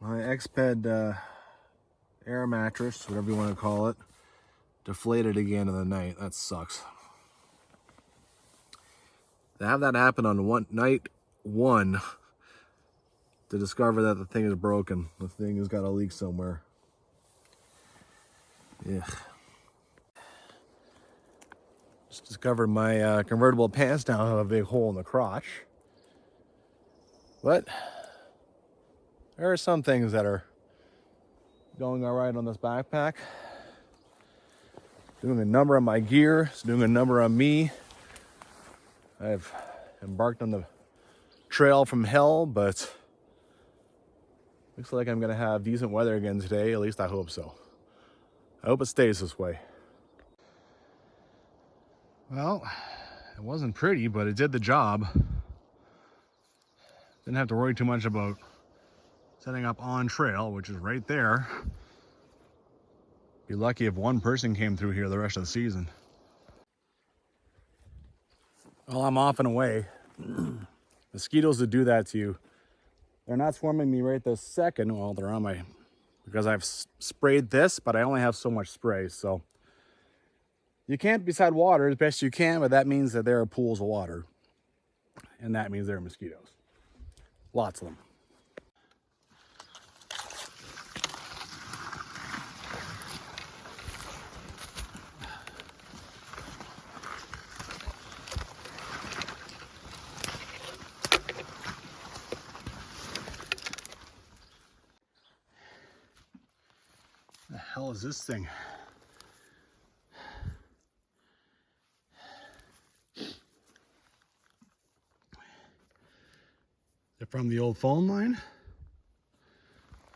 My Exped air mattress, whatever you want to call it, deflated again in the night. That sucks. To have that happen on night one, to discover that the thing is broken, the thing has got a leak somewhere. Yeah. Just discovered my convertible pants now have a big hole in the crotch. But there are some things that are going all right on this backpack. Doing a number on my gear, it's doing a number on me. I've embarked on the trail from hell, but looks like I'm gonna have decent weather again today. At least I hope so. I hope it stays this way. Well, it wasn't pretty, but it did the job. Didn't have to worry too much about setting up on trail, which is right there. Be lucky if one person came through here the rest of the season. Well, I'm off and away. Mosquitoes that do that to you, they're not swarming me right this second. Well, they're on my, because I've sprayed this, but I only have so much spray, so you can't beside water as best you can, but that means that there are pools of water, and that means there are mosquitoes. Lots of them. The hell is this thing? They're from the old phone line?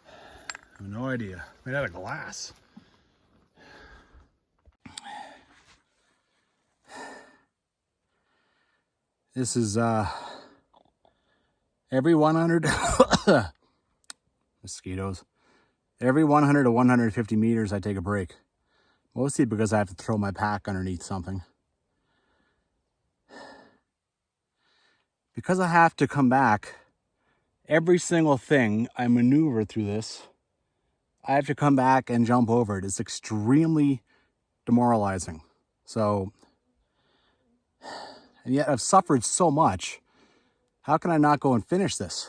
I have no idea. Made out of glass. This is every 100 mosquitoes. Every 100 to 150 meters I take a break. Mostly because I have to throw my pack underneath something. Because I have to come back, every single thing I maneuver through this, I have to come back and jump over it. It's extremely demoralizing. So, and yet I've suffered so much. How can I not go and finish this?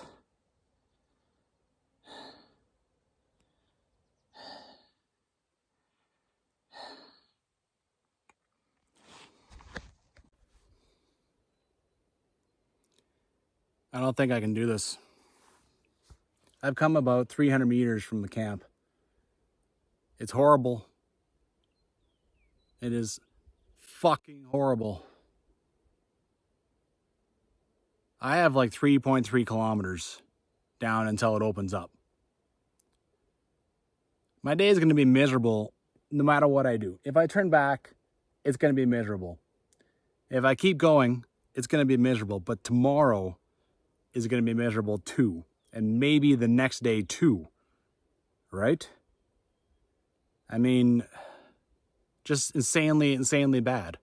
I don't think I can do this. I've come about 300 meters from the camp. It's horrible. It is fucking horrible. I have like 3.3 kilometers down until it opens up. My day is going to be miserable no matter what I do. If I turn back, it's going to be miserable. If I keep going, it's going to be miserable. But tomorrow is going to be miserable too. And maybe the next day too. Right? I mean, just insanely, insanely bad.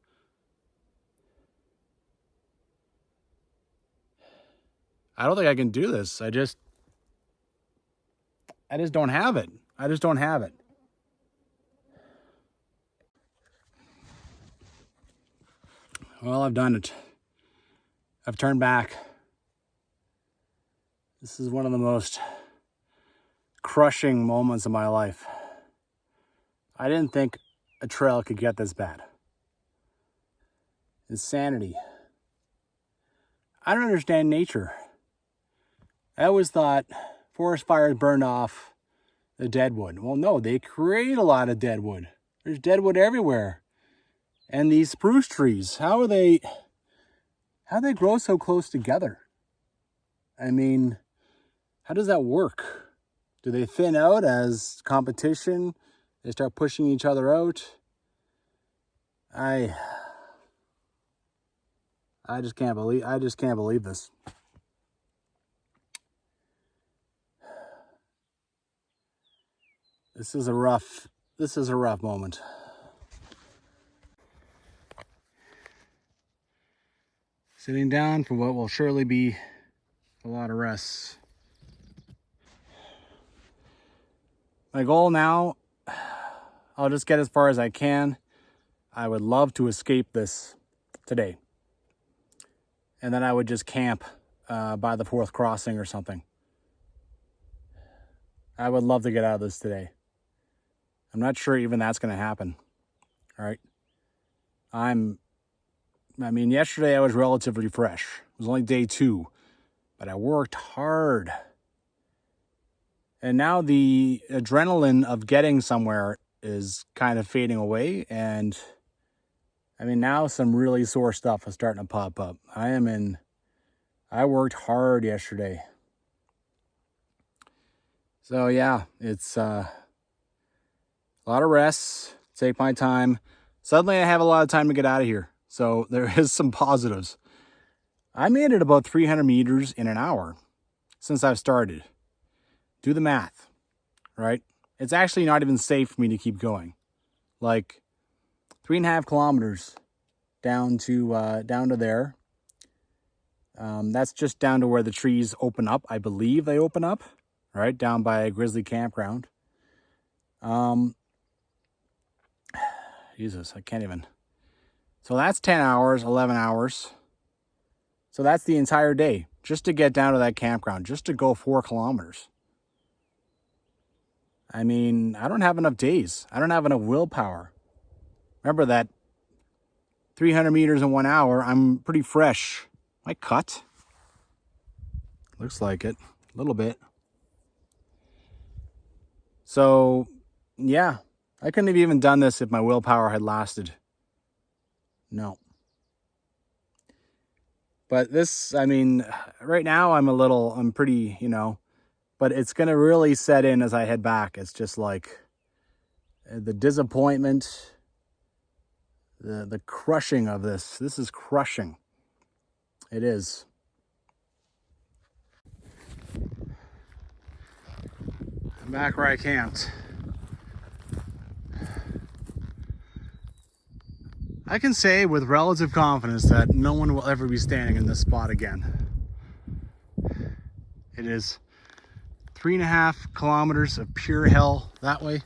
I don't think I can do this. I just don't have it. I just don't have it. Well, I've done it. I've turned back. This is one of the most crushing moments of my life. I didn't think a trail could get this bad. Insanity. I don't understand nature. I always thought forest fires burned off the deadwood. Well, no, they create a lot of deadwood. There's deadwood everywhere. And these spruce trees, how they grow so close together? I mean, how does that work? Do they thin out as competition? They start pushing each other out? I just can't believe this. This is a rough moment. Sitting down for what will surely be a lot of rest. My goal now, I'll just get as far as I can. I would love to escape this today. And then I would just camp by the 4th crossing or something. I would love to get out of this today. I'm not sure even that's going to happen. All right. I mean, yesterday I was relatively fresh. It was only day 2, but I worked hard. And now the adrenaline of getting somewhere is kind of fading away. And I mean, now some really sore stuff is starting to pop up. I worked hard yesterday. So yeah, it's a lot of rest, take my time. Suddenly I have a lot of time to get out of here. So there is some positives. I made it about 300 meters in an hour since I've started. Do the math, right? It's actually not even safe for me to keep going. Like 3.5 kilometers down to there. That's just down to where the trees open up. I believe they open up, right? Down by a grizzly campground. Jesus, I can't even. So that's 10 hours, 11 hours. So that's the entire day just to get down to that campground, just to go 4 kilometers. I mean, I don't have enough days. I don't have enough willpower. Remember that 300 meters in 1 hour, I'm pretty fresh. Am I cut? Looks like it, a little bit. So, yeah, I couldn't have even done this if my willpower had lasted. No. But this, I mean, right now I'm pretty, but it's going to really set in as I head back. It's just like the disappointment, the crushing of this. This is crushing. It is. I'm back where I camped. I can say with relative confidence that no one will ever be standing in this spot again. It is 3.5 kilometers of pure hell that way.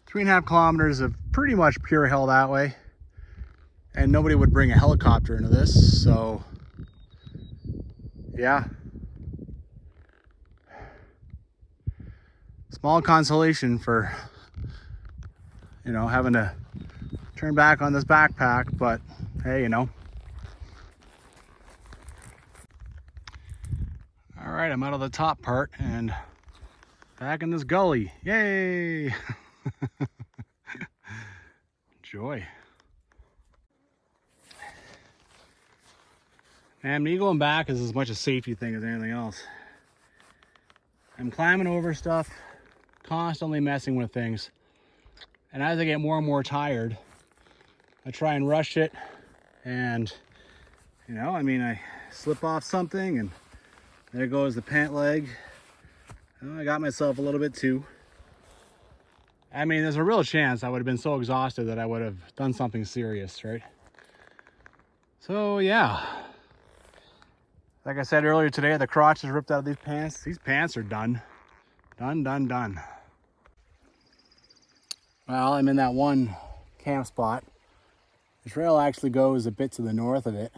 3.5 kilometers of pretty much pure hell that way. And nobody would bring a helicopter into this, so yeah. Small consolation for, having to turn back on this backpack, but hey, All right, I'm out of the top part and back in this gully. Yay! Joy. And me going back is as much a safety thing as anything else. I'm climbing over stuff, constantly messing with things. And as I get more and more tired, I try and rush it. And, I slip off something and there goes the pant leg. I got myself a little bit too. I mean, there's a real chance I would have been so exhausted that I would have done something serious, right? So, yeah. Like I said earlier today, the crotch is ripped out of these pants. These pants are done. Done. Well, I'm in that one camp spot. The trail actually goes a bit to the north of it.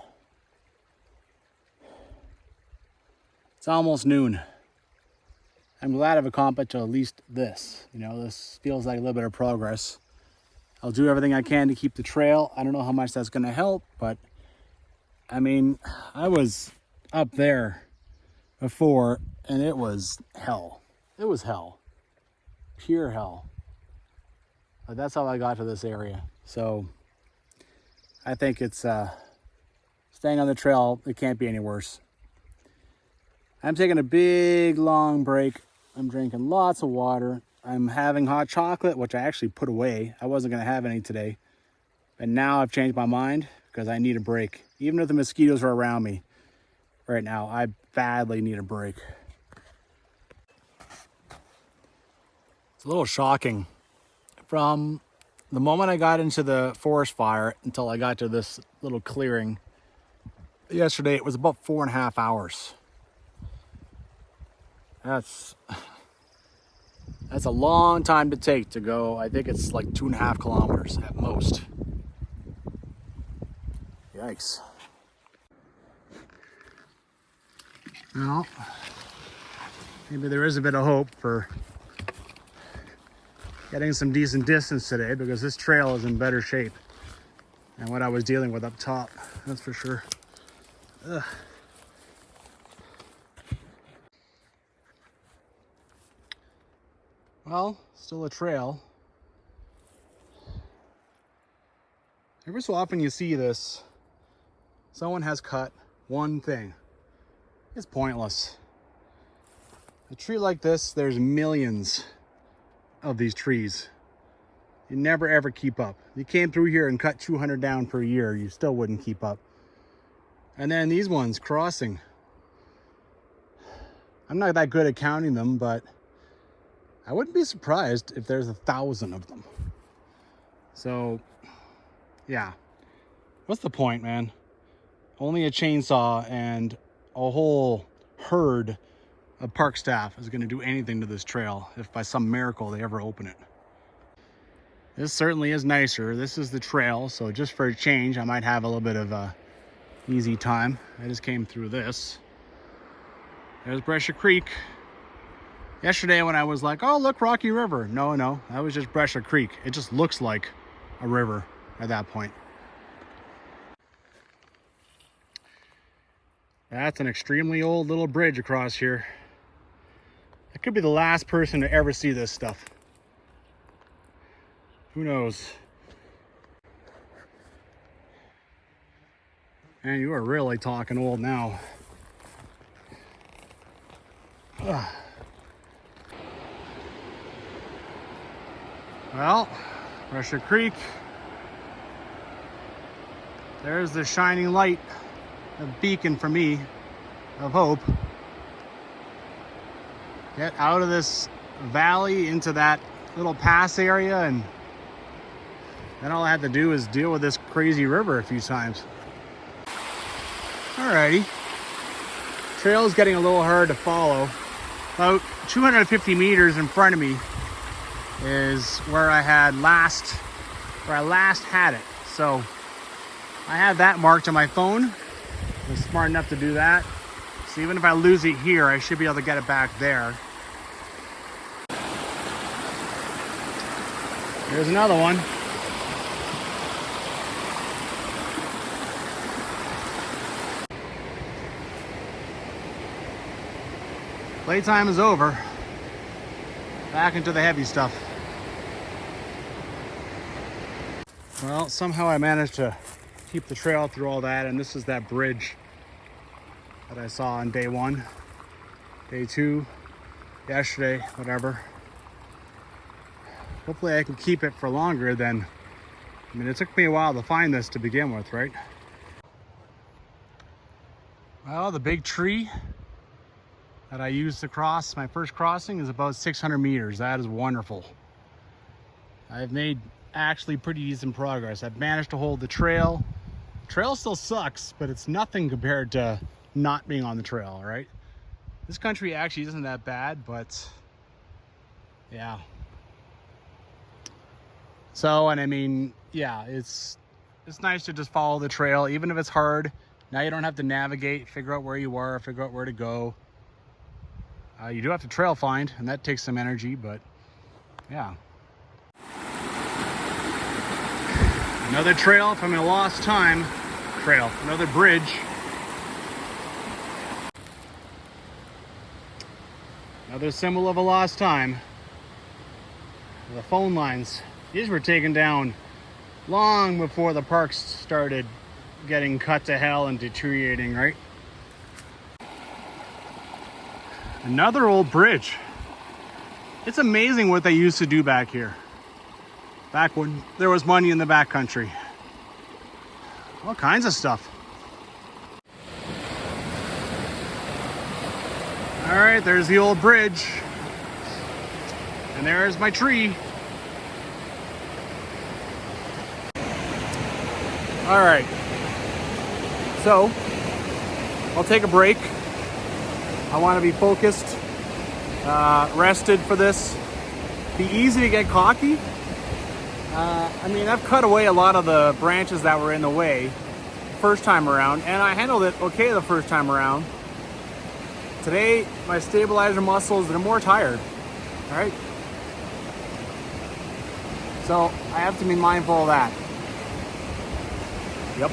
It's almost noon. I'm glad I've accomplished at least this. This feels like a little bit of progress. I'll do everything I can to keep the trail. I don't know how much that's going to help, but I mean, I was up there before and it was hell. It was hell. Pure hell. But that's how I got to this area. So I think it's staying on the trail. It can't be any worse. I'm taking a big long break. I'm drinking lots of water. I'm having hot chocolate, which I actually put away. I wasn't going to have any today. And now I've changed my mind because I need a break. Even if the mosquitoes are around me right now, I badly need a break. It's a little shocking. From the moment I got into the forest fire until I got to this little clearing yesterday, it was about 4.5 hours. That's That's a long time to take to go. I think it's like 2.5 kilometers at most. Yikes. Well, maybe there is a bit of hope for getting some decent distance today, because this trail is in better shape than what I was dealing with up top. That's for sure. Ugh. Well, still a trail. Every so often you see this. Someone has cut one thing. It's pointless. A tree like this, there's millions of these trees. You never ever keep up. You came through here and cut 200 down per year, you still wouldn't keep up. And then these ones crossing. I'm not that good at counting them, but I wouldn't be surprised if there's 1,000 of them. So, yeah. What's the point, man? Only a chainsaw and a whole herd of park staff is going to do anything to this trail if by some miracle they ever open it. This certainly is nicer. This is the trail, so just for a change, I might have a little bit of a easy time. I just came through this. There's Breccia Creek. Yesterday when I was like, oh, look, Rocky River. No, that was just Breccia Creek. It just looks like a river at that point. That's an extremely old little bridge across here. I could be the last person to ever see this stuff. Who knows? Man, you are really talking old now. Ugh. Well, Breccia Creek. There's the shining light, a beacon for me of hope. Get out of this valley into that little pass area, and then all I have to do is deal with this crazy river a few times. Alrighty. Trail is getting a little hard to follow. About 250 meters in front of me is where I last had it. So I have that marked on my phone. I'm smart enough to do that. So even if I lose it here, I should be able to get it back there. Here's another one. Playtime is over. Back into the heavy stuff. Well, somehow I managed to keep the trail through all that, and this is that bridge that I saw on day 1, day 2, yesterday, whatever. Hopefully I can keep it for longer than, I mean, it took me a while to find this to begin with, right? Well, the big tree that I used to cross my first crossing is about 600 meters. That is wonderful. I've made actually pretty decent progress. I've managed to hold the trail. The trail still sucks, but it's nothing compared to not being on the trail, right? This country actually isn't that bad, but yeah. So, and I mean, yeah, it's nice to just follow the trail, even if it's hard. Now you don't have to navigate, figure out where you are, figure out where to go. You do have to trail find, and that takes some energy, but yeah. Another trail from a lost time trail, another bridge. Another symbol of a lost time. The phone lines. These were taken down long before the parks started getting cut to hell and deteriorating, right? Another old bridge. It's amazing what they used to do back here. Back when there was money in the backcountry. All kinds of stuff. All right, there's the old bridge. And there's my tree. All right. So, I'll take a break. I want to be focused, rested for this. be easy to get cocky. I mean, I've cut away a lot of the branches that were in the way the first time around, and I handled it okay the first time around. Today, my stabilizer muscles, they're more tired, all right? So I have to be mindful of that. Yep.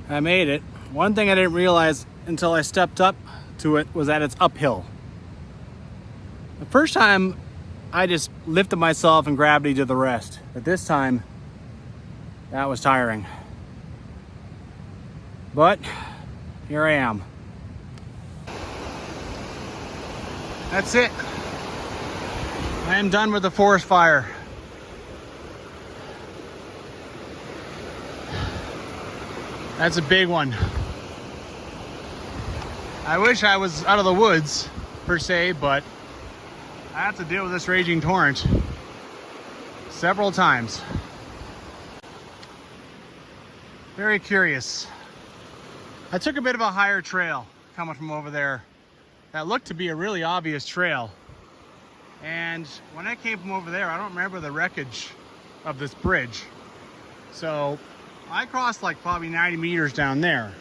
I made it. One thing I didn't realize until I stepped up to it was that it's uphill. The first time I just lifted myself and gravity did the rest, but this time that was tiring. But here I am. That's it. I am done with the forest fire. That's a big one. I wish I was out of the woods, per se, but I have to deal with this raging torrent several times. Very curious. I took a bit of a higher trail coming from over there that looked to be a really obvious trail. And when I came from over there, I don't remember the wreckage of this bridge. So I crossed like probably 90 meters down there.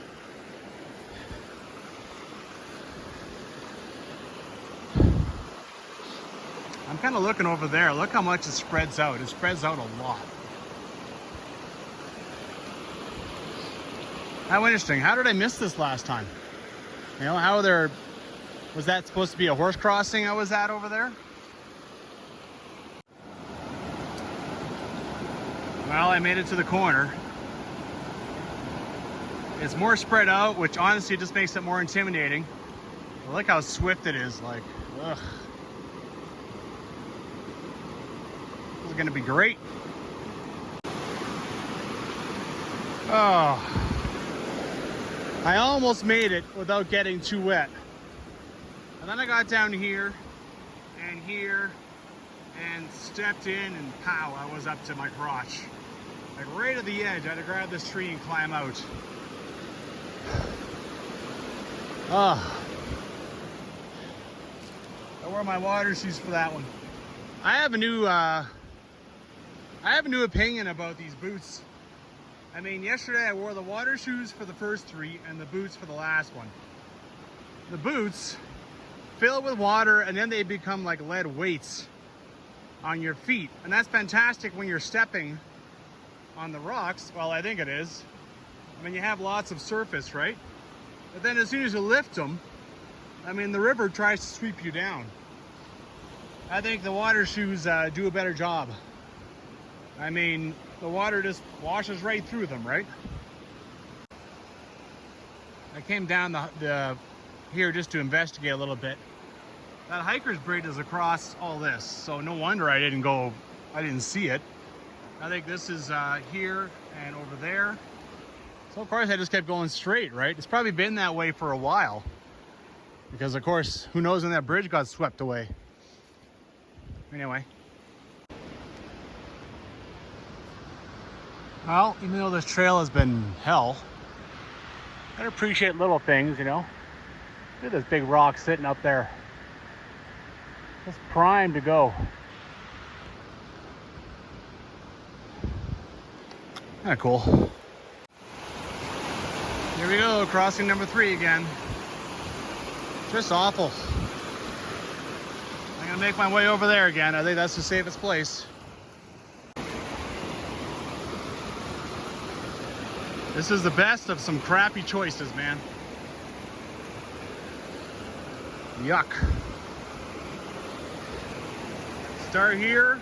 I'm kind of looking over there. Look how much it spreads out. It spreads out a lot. How interesting. How did I miss this last time? You know, how there... Was that supposed to be a horse crossing I was at over there? Well, I made it to the corner. It's more spread out, which honestly just makes it more intimidating. But look how swift it is, like, ugh. This is gonna be great. Oh. I almost made it without getting too wet. And then I got down here, and stepped in, and pow, I was up to my crotch. Like right at the edge, I had to grab this tree and climb out. Oh. I wore my water shoes for that one. I have a new opinion about these boots. I mean, yesterday I wore the water shoes for the first three and the boots for the last one. The boots fill with water and then they become like lead weights on your feet. And that's fantastic when you're stepping on the rocks. Well, I think it is. I mean, you have lots of surface, right? But then as soon as you lift them, I mean, the river tries to sweep you down. I think the water shoes do a better job. I mean, the water just washes right through them, right? I came down the here just to investigate a little bit. That hiker's bridge is across all this, so no wonder I didn't see it. I think this is here and over there. So of course I just kept going straight, right? It's probably been that way for a while. Because of course, who knows when that bridge got swept away. Anyway. Well, even though this trail has been hell, I appreciate little things, you know. Look at this big rock sitting up there. It's primed to go. Kind of cool. Here we go, crossing number 3 again. Just awful. I'm gonna make my way over there again. I think that's the safest place. This is the best of some crappy choices, man. Yuck. Start here.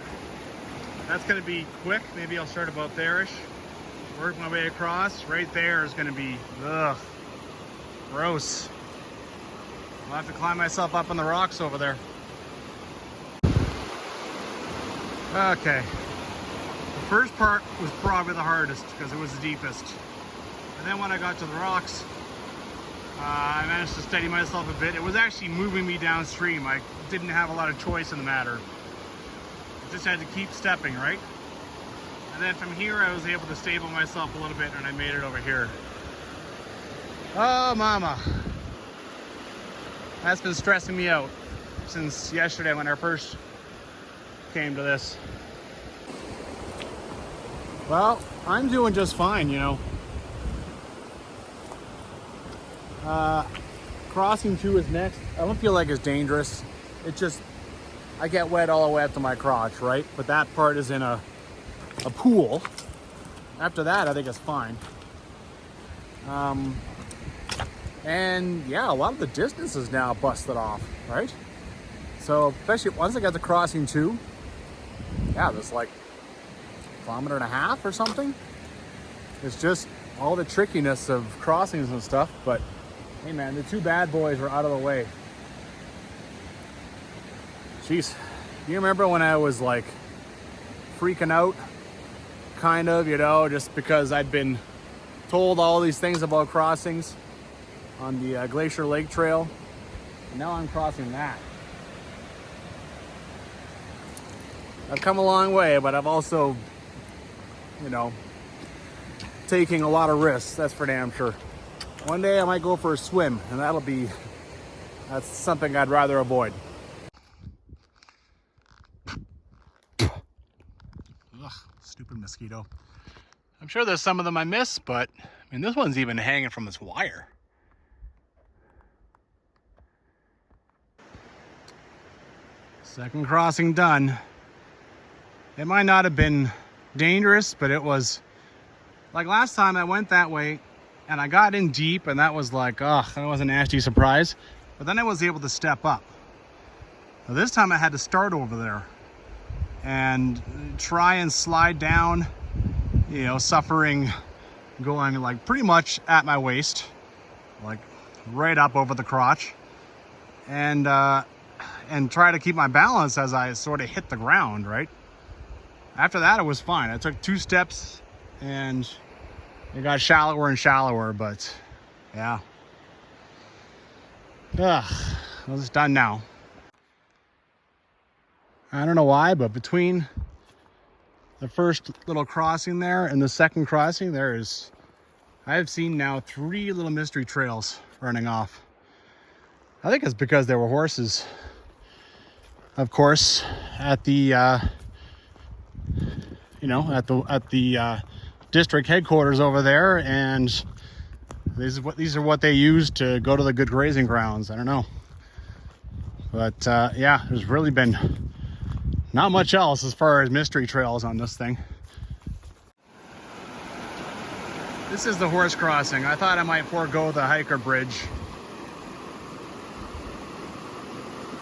That's gonna be quick. Maybe I'll start about there-ish. Work my way across. Right there is gonna be, ugh, gross. I'll have to climb myself up on the rocks over there. Okay. The first part was probably the hardest because it was the deepest. And then when I got to the rocks, I managed to steady myself a bit. It was actually moving me downstream. I didn't have a lot of choice in the matter. I just had to keep stepping, right? And then from here, I was able to stable myself a little bit and I made it over here. Oh, mama. That's been stressing me out since yesterday when I first came to this. Well, I'm doing just fine, you know. Crossing 2 is next. I don't feel like it's dangerous. It just, I get wet all the way up to my crotch, right? But that part is in a pool. After that, I think it's fine. And yeah, a lot of the distance is now busted off, right? So especially once I got to crossing 2, yeah, there's like 1.5 kilometers or something. It's just all the trickiness of crossings and stuff, but hey man, the 2 bad boys were out of the way. Jeez, do you remember when I was like freaking out? Kind of, you know, just because I'd been told all these things about crossings on the Glacier Lake Trail. And now I'm crossing that. I've come a long way, but I've also, you know, taking a lot of risks, that's for damn sure. One day I might go for a swim, and that's something I'd rather avoid. Ugh, stupid mosquito. I'm sure there's some of them I miss, but I mean, this one's even hanging from this wire. Second crossing done. It might not have been dangerous, but it was like last time I went that way and I got in deep, and that was like, oh, that was a nasty surprise. But then I was able to step up. Now, this time I had to start over there and try and slide down, you know, suffering, going like pretty much at my waist, like right up over the crotch, and try to keep my balance as I sort of hit the ground, right? After that, it was fine. I took 2 steps and it got shallower and shallower, but yeah. Well, it's done now. I don't know why, but between the first little crossing there and the second crossing, I've seen now 3 little mystery trails running off. I think it's because there were horses, of course, at the district headquarters over there, and these are what they use to go to the good grazing grounds. I don't know, but yeah, there's really been not much else as far as mystery trails on this thing. This is the horse crossing. I thought I might forego the hiker bridge,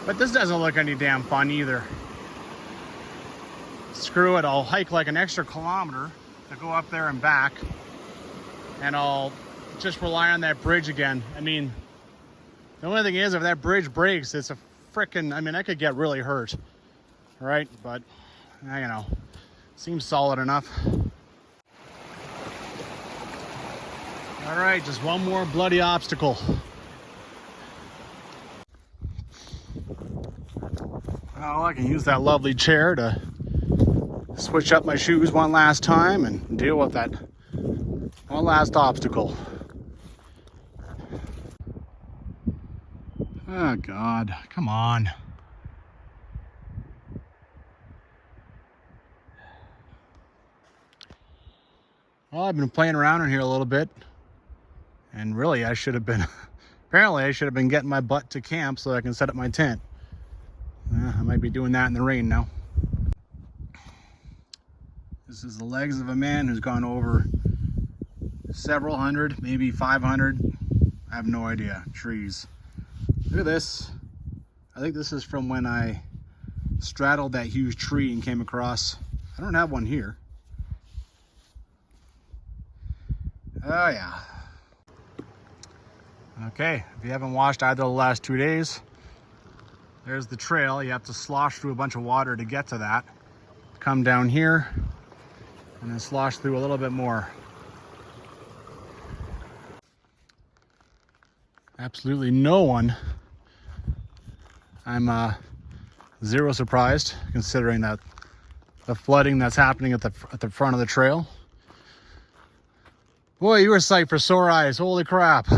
but this doesn't look any damn fun either. Screw it, I'll hike like an extra kilometer to go up there and back, and I'll just rely on that bridge again. I mean, the only thing is, if that bridge breaks, it's a frickin', I mean, I could get really hurt, right? But, you know, seems solid enough. All right, just one more bloody obstacle. Oh, I can use that lovely chair to switch up my shoes one last time and deal with that one last obstacle. Oh God, come on. Well, I've been playing around in here a little bit, and really I should have been, apparently I should have been getting my butt to camp so I can set up my tent. I might be doing that in the rain now. This is the legs of a man who's gone over several hundred, maybe 500, I have no idea, trees. Look at this. I think this is from when I straddled that huge tree and came across. I don't have one here. Oh yeah. Okay, if you haven't watched either of the last 2 days, there's the trail. You have to slosh through a bunch of water to get to that. Come down here and then slosh through a little bit more. Absolutely no one. I'm zero surprised, considering that the flooding that's happening at the front of the trail. Boy, you were a sight for sore eyes. Holy crap.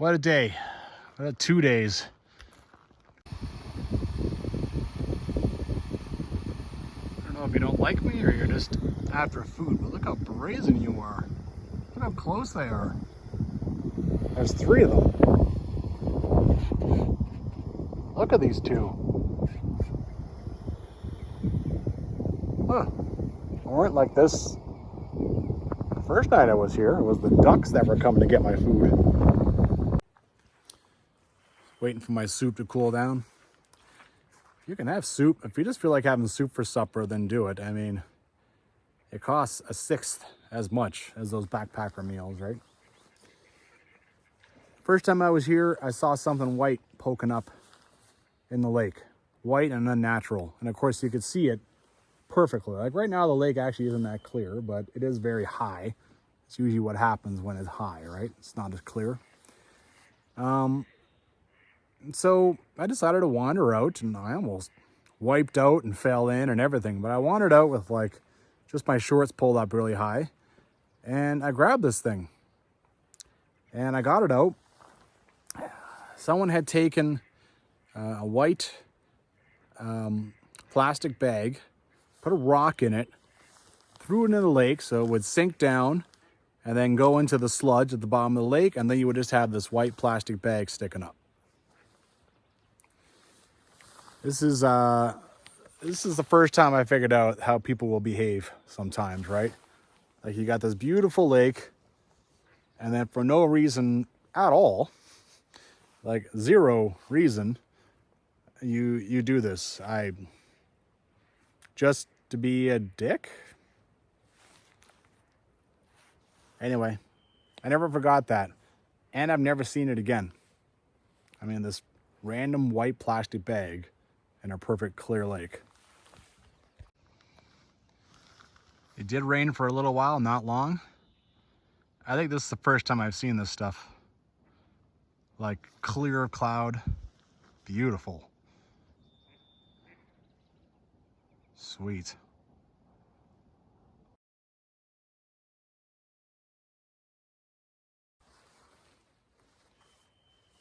What a day. What 2 days. I don't know if you don't like me or you're just after food, but look how brazen you are. Look how close they are. There's 3 of them. Look at these 2. Huh. They weren't like this the first night I was here. It was the ducks that were coming to get my food. Waiting for my soup to cool down. You can have soup. If you just feel like having soup for supper, then do it. I mean, it costs 1/6 as much as those backpacker meals, right? First time I was here, I saw something white poking up in the lake. White and unnatural. And of course, you could see it perfectly. Like right now, the lake actually isn't that clear, but it is very high. It's usually what happens when it's high, right? It's not as clear. So I decided to wander out, and I almost wiped out and fell in and everything. But I wandered out with like just my shorts pulled up really high, and I grabbed this thing, and I got it out. Someone had taken a white plastic bag, put a rock in it, threw it into the lake so it would sink down and then go into the sludge at the bottom of the lake, and then you would just have this white plastic bag sticking up. This is the first time I figured out how people will behave sometimes, right? Like you got this beautiful lake, and then for no reason at all, like 0 reason, you do this. Just to be a dick? Anyway, I never forgot that. And I've never seen it again. I mean, this random white plastic bag in a perfect clear lake. It did rain for a little while, not long. I think this is the first time I've seen this stuff. Like clear cloud, beautiful. Sweet.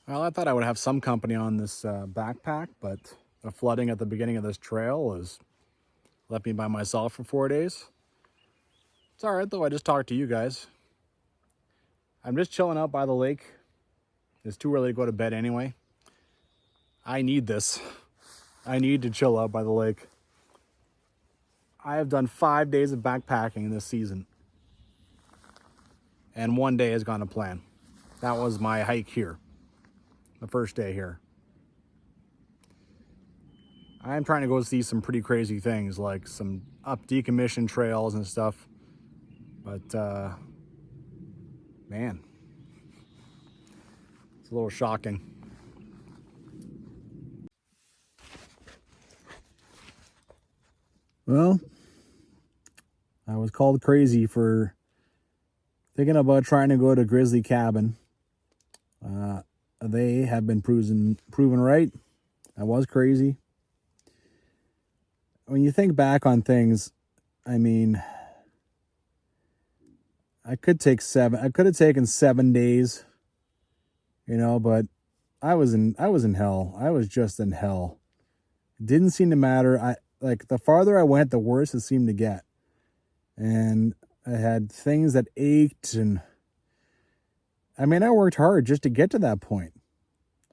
Well, I thought I would have some company on this backpack, but the flooding at the beginning of this trail has left me by myself for 4 days. It's all right, though. I just talked to you guys. I'm just chilling out by the lake. It's too early to go to bed anyway. I need this. I need to chill out by the lake. I have done 5 days of backpacking this season, and 1 day has gone to plan. That was my hike here, the first day here. I'm trying to go see some pretty crazy things, like some up decommissioned trails and stuff. But, man, it's a little shocking. Well, I was called crazy for thinking about trying to go to Grizzly Cabin. They have been proven right. I was crazy. When you think back on things, I mean, I could have taken 7 days, you know, but I was in hell. I was just in hell. It didn't seem to matter. Like the farther I went, the worse it seemed to get. And I had things that ached, and I mean, I worked hard just to get to that point,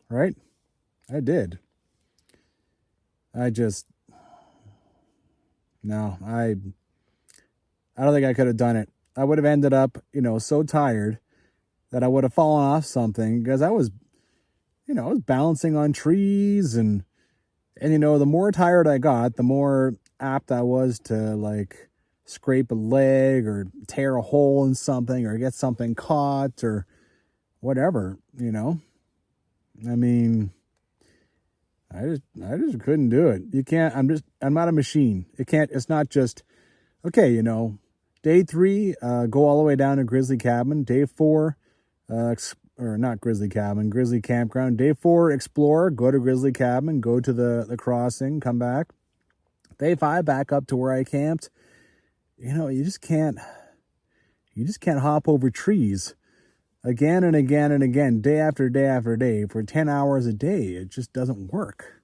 right? I did. I don't think I could have done it. I would have ended up, you know, so tired that I would have fallen off something, because I was balancing on trees, and you know, the more tired I got, the more apt I was to like scrape a leg or tear a hole in something or get something caught or whatever, you know. I mean, I just couldn't do it. You can't. I'm not a machine. It's not just, okay, you know, day 3, go all the way down to Grizzly Cabin. Day 4, or not Grizzly Cabin, Grizzly Campground. Day 4, explore, go to Grizzly Cabin, go to the crossing, come back. Day 5, back up to where I camped. You know, you just can't hop over trees. again and again and again, day after day after day, for 10 hours a day. It just doesn't work.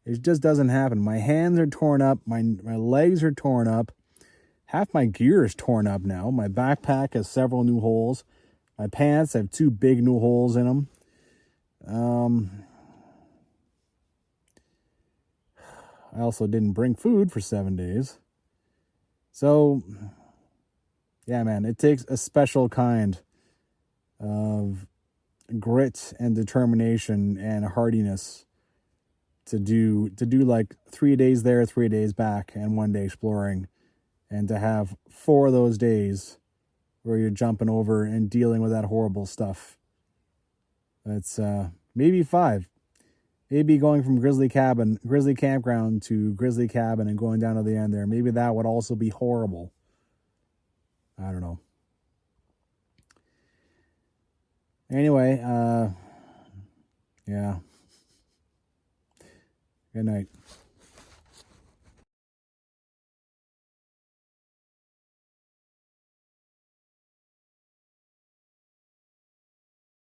It just doesn't happen. My hands are torn up. My legs are torn up. Half my gear is torn up now. My backpack has several new holes. My pants have 2 big new holes in them. I also didn't bring food for 7 days. So, yeah, man, it takes a special kind of grit and determination and hardiness to do like 3 days there, 3 days back, and 1 day exploring, and to have 4 of those days where you're jumping over and dealing with that horrible stuff. It's maybe 5. Maybe going from grizzly campground to grizzly cabin and going down to the end there. Maybe that would also be horrible. I don't know. Anyway, yeah. Good night.